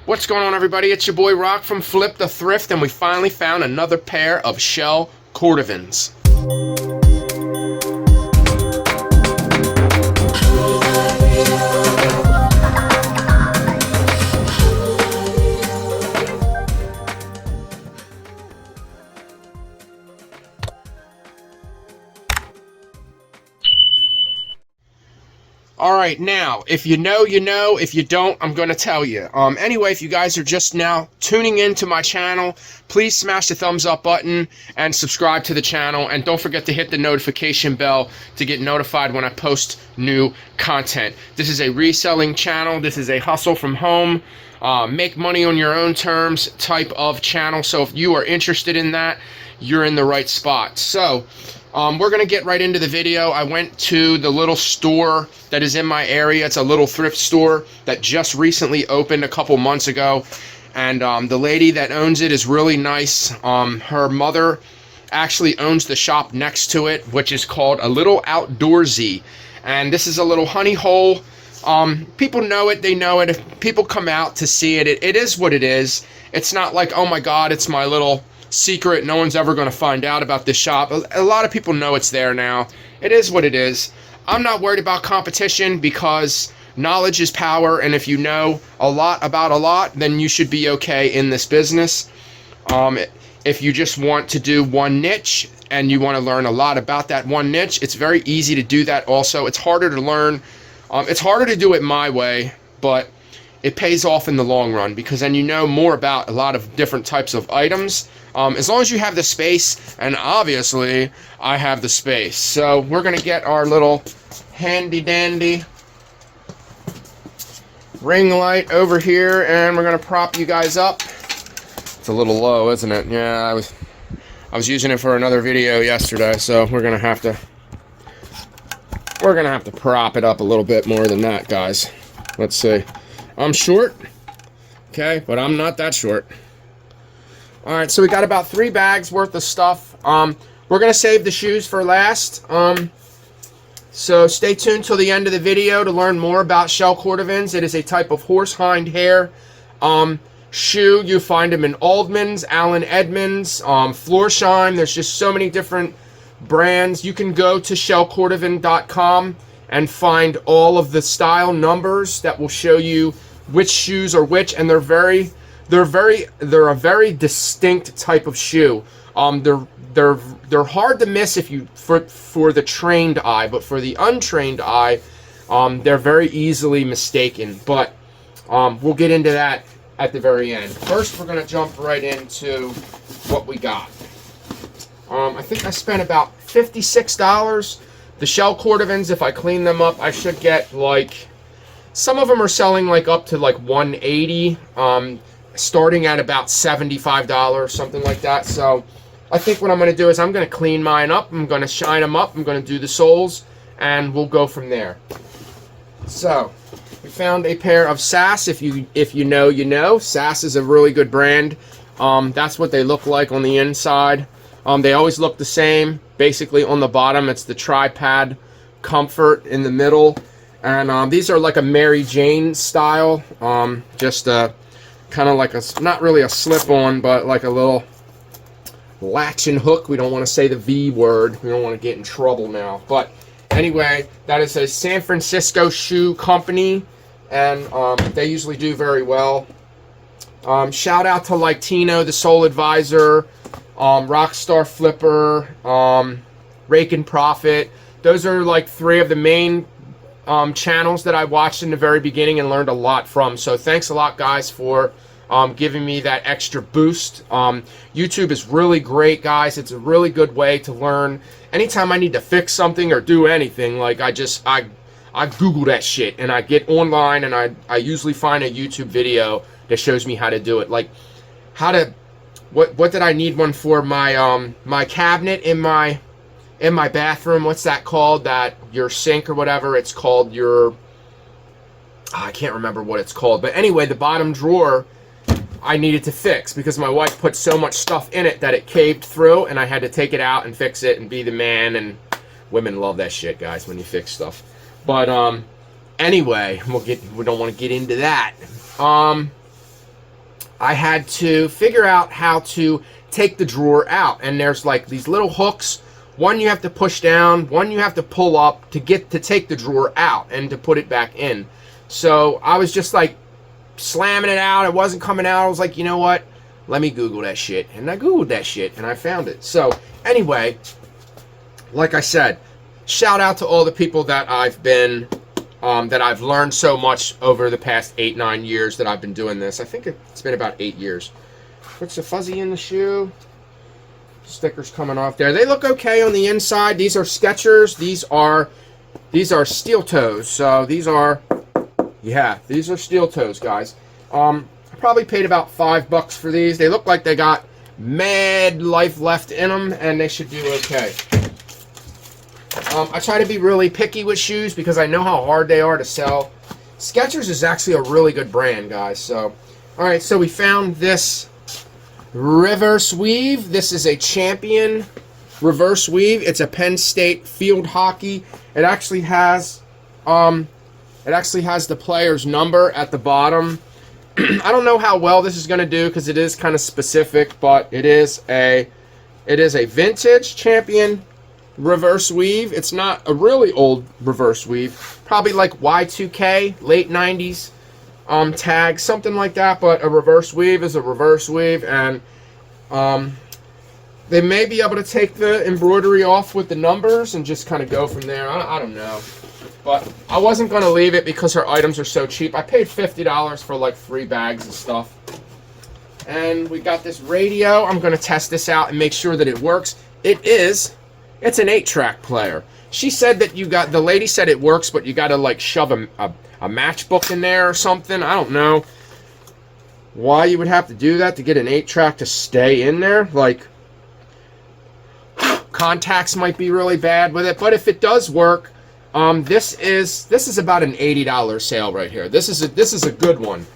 What's going on, everybody? It's your boy Rock from Flip the Thrift, and we finally found another pair of shell Cordavans. Alright, now, if you know, you know. If you don't, I'm going to tell you. Anyway, if you guys are just now tuning into my channel, please smash the thumbs up button and subscribe to the channel. And don't forget to hit the notification bell to get notified when I post new content. This is a reselling channel. This is a hustle from home, make money on your own terms type of channel. So if you are interested in that, you're in the right spot. So we're going to get right into the video. I went to the little store that is in my area. It's a little thrift store that just recently opened a couple months ago. And the lady that owns it is really nice. Her mother actually owns the shop next to it, which is called A Little Outdoorsy. And this is a little honey hole. People know it. They know it. If people come out to see it, it is what it is. It's not like, oh my God, it's my little secret, no one's ever going to find out about this shop. A lot of people know it's there now. It is what it is. I'm not worried about competition because knowledge is power, and if you know a lot about a lot, then you should be okay in this business. If you just want to do one niche and you want to learn a lot about that one niche, it's very easy to do that also. It's harder to learn. It's harder to do it my way, but it pays off in the long run because then you know more about a lot of different types of items. As long as you have the space, and obviously I have the space. So we're going to get our little handy dandy ring light over here, and we're going to prop you guys up. It's a little low, isn't it? Yeah, I was using it for another video yesterday, so we're going to have to prop it up a little bit more than that, guys. Let's see. I'm short, okay, but I'm not that short. All right, so we got about 3 bags worth of stuff. We're going to save the shoes for last. So stay tuned till the end of the video to learn more about shell Cordavans. It is a type of horse hind hair shoe. You find them in Aldman's, Allen Edmonds, Florsheim. There's just so many different brands. You can go to shellcordavan.com and find all of the style numbers that will show you which shoes are which, and they're a very distinct type of shoe. They're hard to miss if you for the trained eye, but for the untrained eye, they're very easily mistaken. But we'll get into that at the very end. First, we're going to jump right into what we got. I think I spent about $56. The shell Cordavans, if I clean them up, I should get like, some of them are selling like up to like $180, starting at about $75, something like that. So I think what I'm going to do is I'm going to clean mine up. I'm going to shine them up. I'm going to do the soles, and we'll go from there. So we found a pair of SAS. If you know, you know. SAS is a really good brand. That's what they look like on the inside. They always look the same. Basically, on the bottom, it's the tripod comfort in the middle. And these are like a Mary Jane style. Just kind of like not really a slip-on, but like a little latch and hook. We don't want to say the V word. We don't want to get in trouble now. But anyway, that is a San Francisco shoe company. And they usually do very well. Shout out to like Tino, the Soul Advisor, Rockstar Flipper, Rake and Profit. Those are like 3 of the main channels that I watched in the very beginning and learned a lot from. So thanks a lot, guys, for giving me that extra boost. YouTube is really great, guys. It's a really good way to learn. Anytime I need to fix something or do anything, like I Google that shit and I get online and I usually find a YouTube video that shows me how to do it. Like how to, what did I need one for? My my cabinet in my bathroom. What's that called? That your sink or whatever. It's called your, I can't remember what it's called. But anyway, the bottom drawer I needed to fix because my wife put so much stuff in it that it caved through, and I had to take it out and fix it and be the man. And women love that shit, guys, when you fix stuff. But anyway, we don't want to get into that. I had to figure out how to take the drawer out. And there's like these little hooks. One you have to push down, one you have to pull up to take the drawer out and to put it back in. So I was just like slamming it out. It wasn't coming out. I was like, you know what? Let me Google that shit. And I Googled that shit and I found it. So anyway, like I said, shout out to all the people that I've been, that I've learned so much over the past 8-9 years that I've been doing this. I think it's been about 8 years. What's the fuzzy in the shoe? Stickers coming off there. They look okay on the inside. These are Skechers. These are steel toes. So these are, yeah, these are steel toes, guys. I probably paid about $5 for these. They look like they got mad life left in them, and they should do okay. I try to be really picky with shoes because I know how hard they are to sell. Skechers is actually a really good brand, guys. So, all right, so we found this reverse weave. This is a Champion reverse weave. It's a Penn State field hockey. It actually has the player's number at the bottom. I don't know how well this is going to do because it is kind of specific, but it is a vintage Champion reverse weave. It's not a really old reverse weave, probably like Y2K, late 90s tag, something like that. But a reverse weave is a reverse weave, and they may be able to take the embroidery off with the numbers and just kind of go from there. I don't know, but I wasn't going to leave it because her items are so cheap. I paid $50 for like 3 bags of stuff. And we got this radio. I'm going to test this out and make sure that it works. It's an 8-track player. She said that the lady said it works, but you got to like shove a matchbook in there or something. I don't know why you would have to do that to get an 8-track to stay in there. Like, contacts might be really bad with it, but if it does work, this is about an $80 sale right here. This is a good one.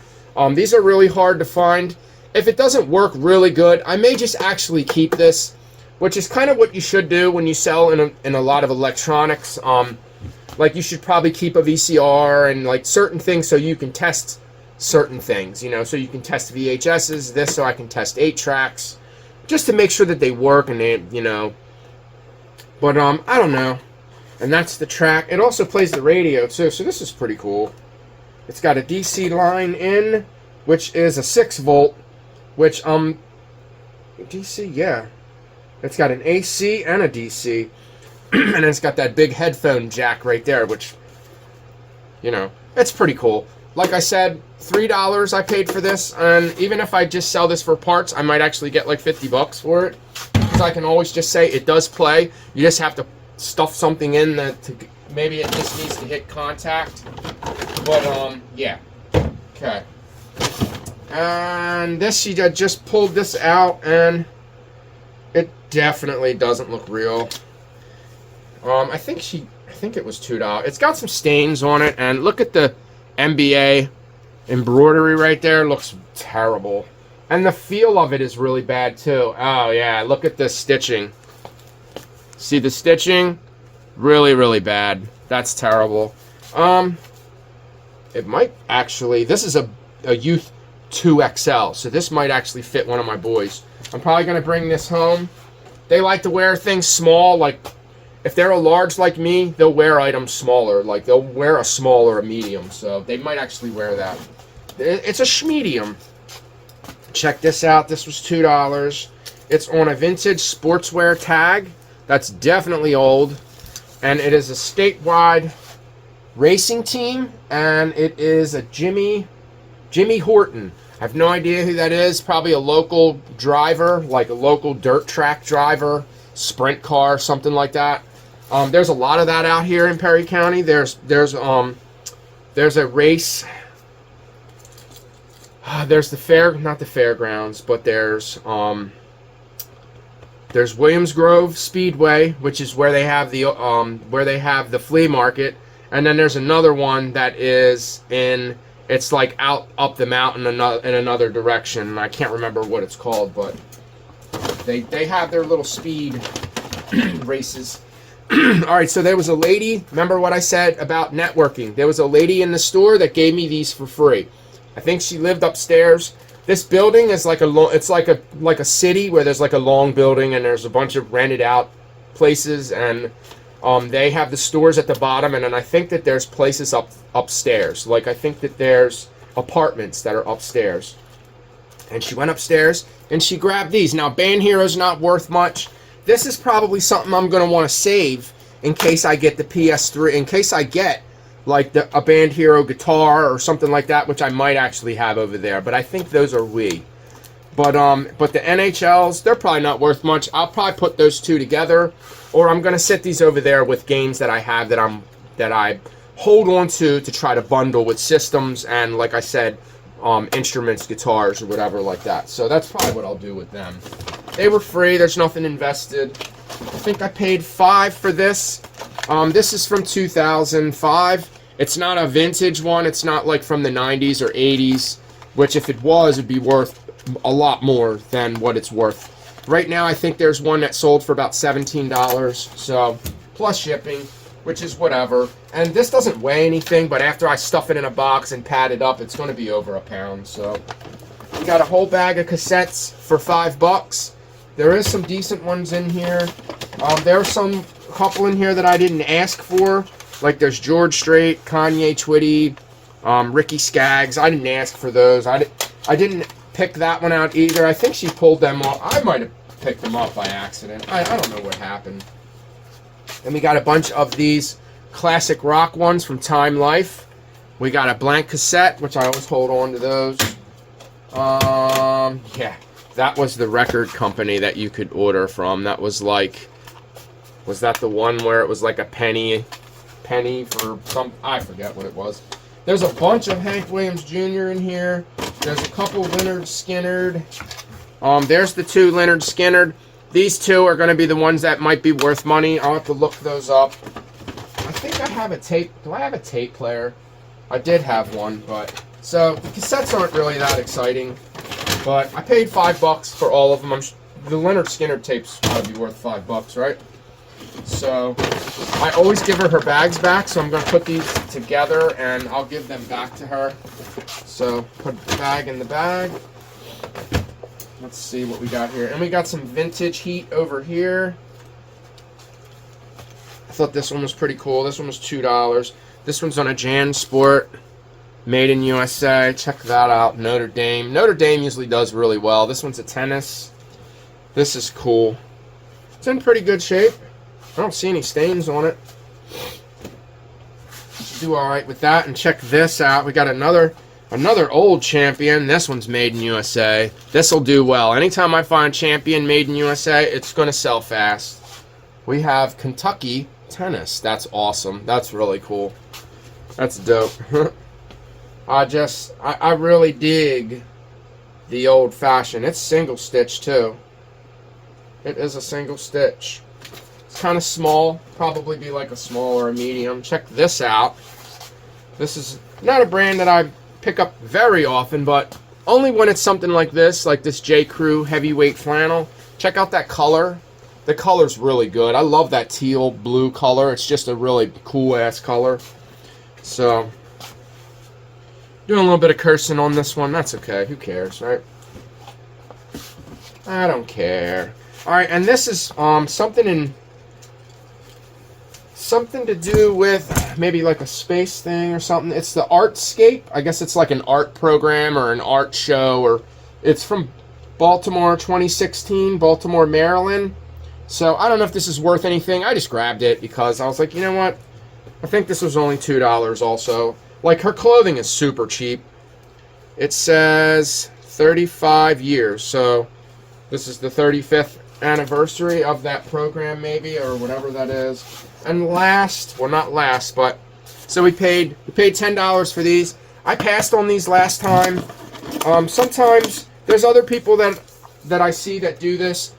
These are really hard to find. If it doesn't work really good, I may just actually keep this, which is kind of what you should do when you sell in a lot of electronics. Like, you should probably keep a VCR and like certain things so you can test certain things, you know, so you can test VHSs, this so I can test 8-tracks, just to make sure that they work and they, you know. But I don't know. And that's the track. It also plays the radio too, so this is pretty cool. It's got a DC line in, which is a 6-volt, which DC, yeah. It's got an AC and a DC. And it's got that big headphone jack right there, which, you know, it's pretty cool. Like I said, $3 I paid for this, and even if I just sell this for parts, I might actually get like $50 for it. Because I can always just say it does play. You just have to stuff something in maybe it just needs to hit contact. But yeah. Okay. And this, she just pulled this out, and it definitely doesn't look real. I think it was $2. It's got some stains on it, and look at the NBA embroidery right there. It looks terrible. And the feel of it is really bad too. Oh yeah, look at the stitching. See the stitching? Really, really bad. That's terrible. It might actually, this is a Youth 2XL, so this might actually fit one of my boys. I'm probably going to bring this home. They like to wear things small, like if they're a large like me, they'll wear items smaller. Like they'll wear a small or a medium, so they might actually wear that. It's a schmedium. Check this out. This was $2. It's on a vintage sportswear tag. That's definitely old. And it is a statewide racing team, and it is a Jimmy Horton. I have no idea who that is. Probably a local driver, like a local dirt track driver, sprint car, something like that. There's a lot of that out here in Perry County. There's a race. There's not the fairgrounds, but there's Williams Grove Speedway, which is where they have the flea market, and then there's another one that is it's like out up the mountain in another direction. I can't remember what it's called, but they have their little speed races. All right, so there was a lady. Remember what I said about networking? There was a lady in the store that gave me these for free. I think she lived upstairs. This building is like it's like a city where there's like a long building and there's a bunch of rented out places, and they have the stores at the bottom, and then I think that there's places upstairs. Like I think that there's apartments that are upstairs. And she went upstairs and she grabbed these. Now, Band Hero's not worth much. This is probably something I'm going to want to save in case I get the PS3, in case I get like a Band Hero guitar or something like that, which I might actually have over there. But I think those are Wii. But the NHLs, they're probably not worth much. I'll probably put those two together, or I'm going to set these over there with games that I have that I hold on to try to bundle with systems and, like I said, instruments, guitars, or whatever like that. So that's probably what I'll do with them. They were free. There's nothing invested. I think I paid $5 for this. This is from 2005. It's not a vintage one. It's not like from the 90s or 80s, which if it was, it'd be worth a lot more than what it's worth. Right now, I think there's one that sold for about $17. So, plus shipping, which is whatever. And this doesn't weigh anything, but after I stuff it in a box and pad it up, it's going to be over a pound. So, we got a whole bag of cassettes for $5. There is some decent ones in here. There are some couple in here that I didn't ask for. Like there's George Strait, Kanye Twitty, Ricky Skaggs. I didn't ask for those. I didn't pick that one out either. I think she pulled them off. I might have picked them up by accident. I don't know what happened. And we got a bunch of these classic rock ones from Time Life. We got a blank cassette, which I always hold on to those. Yeah, that was the record company that you could order from. That was like, was that the one where it was like a penny for some, I forget what it was. There's a bunch of Hank Williams Jr. in here. There's a couple Lynyrd Skynyrd. There's the two Lynyrd Skynyrd. These two are going to be the ones that might be worth money. I'll have to look those up. I think I have a tape. Do I have a tape player? I did have one, but... So, the cassettes aren't really that exciting. But I paid $5 for all of them. The Lynyrd Skynyrd tapes ought to be worth $5, right? So, I always give her bags back, so I'm going to put these together, and I'll give them back to her. So, put the bag in the bag. Let's see what we got here. And we got some vintage Heat over here. I thought this one was pretty cool. This one was $2. This one's on a Jan Sport. Made in USA. Check that out. Notre Dame. Notre Dame usually does really well. This one's a tennis. This is cool. It's in pretty good shape. I don't see any stains on it. Should do alright with that. And check this out. We got another old champion. This one's made in USA. This will do well. Anytime I find champion made in USA, it's going to sell fast. We have Kentucky tennis. That's awesome. That's really cool. That's dope. I really dig the old fashioned. It's single stitch too. It is a single stitch. It's kind of small. Probably be like a small or a medium. Check this out. This is not a brand that I pick up very often, but only when it's something like this J. Crew heavyweight flannel. Check out that color. The color's really good. I love that teal blue color. It's just a really cool ass color. So, doing a little bit of cursing on this one. That's okay. Who cares, right? I don't care. Alright, and this is something to do with maybe like a space thing or something. It's the Artscape. I guess it's like an art program or an art show, or it's from Baltimore 2016, Baltimore, Maryland. So I don't know if this is worth anything. I just grabbed it because I was like, you know what? I think this was only $2 also. Like, her clothing is super cheap. It says 35 years. So this is the 35th anniversary of that program maybe, or whatever that is. And last, well, not last, but so we paid $10 for these. I passed on these last time. Sometimes there's other people that I see that do this.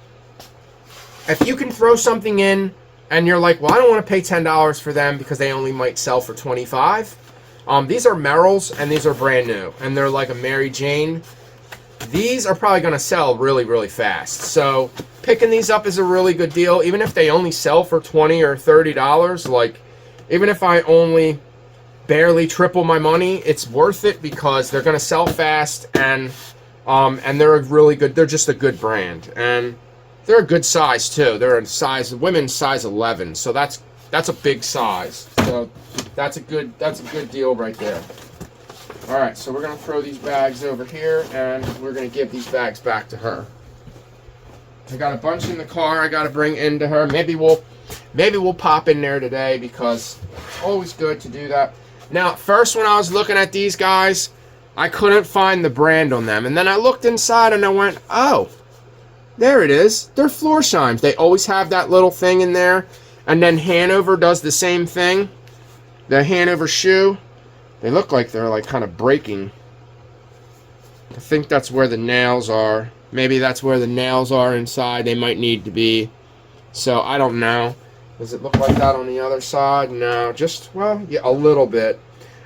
If you can throw something in and you're like, well, I don't want to pay $10 for them because they only might sell for $25. These are Merrells and these are brand new, and they're like a Mary Jane. These are probably going to sell really, really fast. So picking these up is a really good deal, even if they only sell for $20 or $30. Like, even if I only barely triple my money, it's worth it because they're going to sell fast, and And they're a really good, they're just a good brand. And they're a good size too. They're a size, women's size 11. So that's a big size. So that's a good deal right there. All right, so we're gonna throw these bags over here, and we're gonna give these bags back to her. I got a bunch in the car I gotta bring into her. Maybe we'll pop in there today, because it's always good to do that. Now, first when I was looking at these guys, I couldn't find the brand on them, and then I looked inside and I went, oh, there it is. They're Floorsheim's. They always have that little thing in there, and then Hanover does the same thing. The Hanover shoe. They look like they're like kind of breaking. I think that's where the nails are. Maybe that's where the nails are inside. They might need to be. So I don't know. Does it look like that on the other side? No, just, well, yeah, a little bit.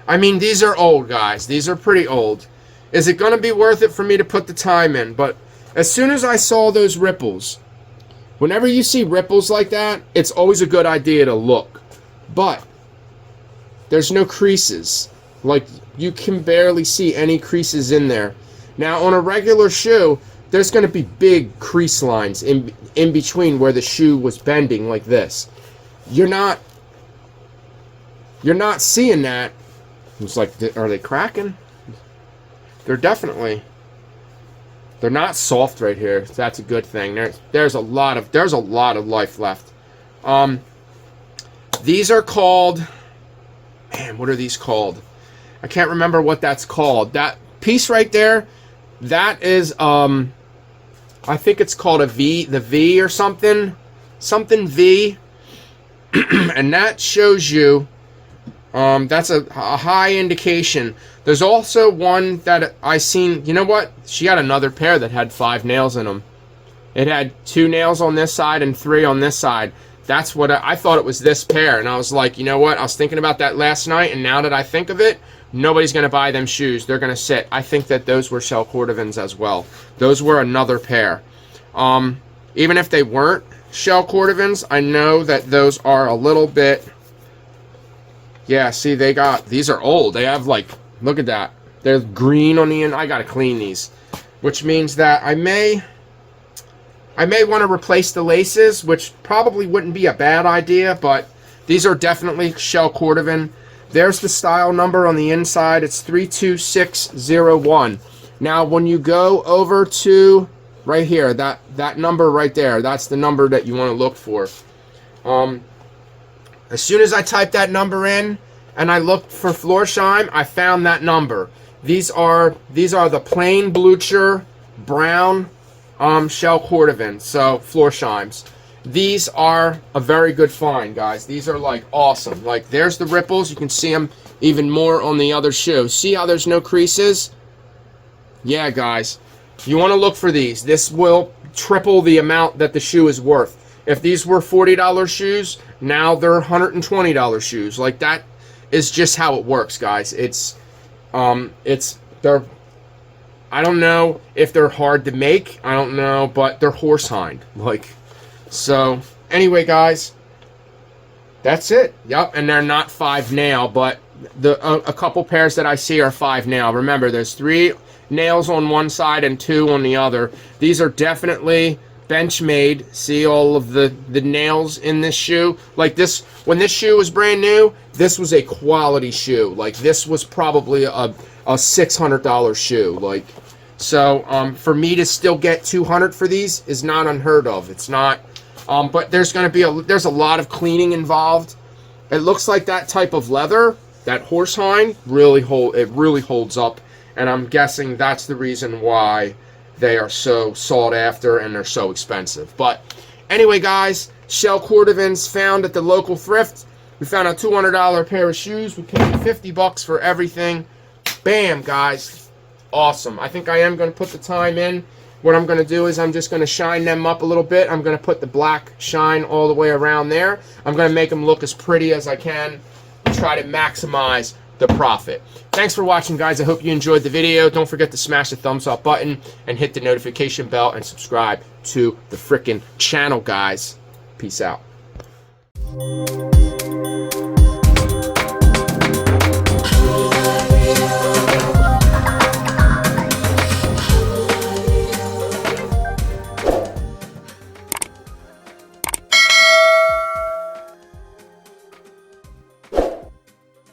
I mean, these are old, guys. These are pretty old. Is it going to be worth it for me to put the time in? But as soon as I saw those ripples, whenever you see ripples like that, it's always a good idea to look. But there's no creases. Like, you can barely see any creases in there. Now, on a regular shoe, there's going to be big crease lines in between where the shoe was bending like this. You're not seeing that. It's like, are they cracking? They're definitely. They're not soft right here. That's a good thing. There's a lot of life left. These are called. Man, what are these called? I can't remember what that's called. That piece right there, that is, I think it's called a V, the V or something V, and that shows you, that's a high indication. There's also one that I seen, you know what? She had another pair that had 5 nails in them. It had 2 nails on this side and 3 on this side. That's what I thought it was, this pair, and I was like, you know what? I was thinking about that last night, and now that I think of it, nobody's going to buy them shoes. They're going to sit. I think that those were shell Cordavans as well. Those were another pair. Even if they weren't shell Cordavans, I know that those are a little bit. Yeah, see, these are old. They have, like, look at that. They're green on the end. I got to clean these, which means that I may want to replace the laces, which probably wouldn't be a bad idea, but these are definitely shell Cordavan. There's the style number on the inside. It's 32601. Now, when you go over to right here, that number right there, that's the number that you want to look for. As soon as I typed that number in and I looked for Floorsheim, I found that number. These are the plain Blucher brown shell Cordavan, so Floorsheim's. These are a very good find, guys. These are like awesome. Like, there's the ripples. You can see them even more on the other shoe. See how there's no creases? Yeah, guys. You want to look for these. This will triple the amount that the shoe is worth. If these were $40 shoes, now they're $120 shoes. Like, that is just how it works, guys. They're, I don't know if they're hard to make. I don't know, but they're horse-hind. Like, so anyway, guys, that's it. Yep, and they're not 5 nail, but a couple pairs that I see are 5 nail. Remember, there's 3 nails on one side and 2 on the other. These are definitely bench made. See all of the nails in this shoe? Like, this, when this shoe was brand new, this was a quality shoe. Like, this was probably a $600 shoe. Like, so for me to still get $200 for these is not unheard of. It's not. But there's going to be there's a lot of cleaning involved. It looks like that type of leather, that horsehind, really holds up, and I'm guessing that's the reason why they are so sought after and they're so expensive. But anyway, guys, shell Cordavans found at the local thrift. We found a $200 pair of shoes. We paid $50 for everything. Bam, guys, awesome. I think I am going to put the time in. What I'm going to do is I'm just going to shine them up a little bit. I'm going to put the black shine all the way around there. I'm going to make them look as pretty as I can and try to maximize the profit. Thanks for watching, guys. I hope you enjoyed the video. Don't forget to smash the thumbs up button and hit the notification bell and subscribe to the frickin' channel, guys. Peace out.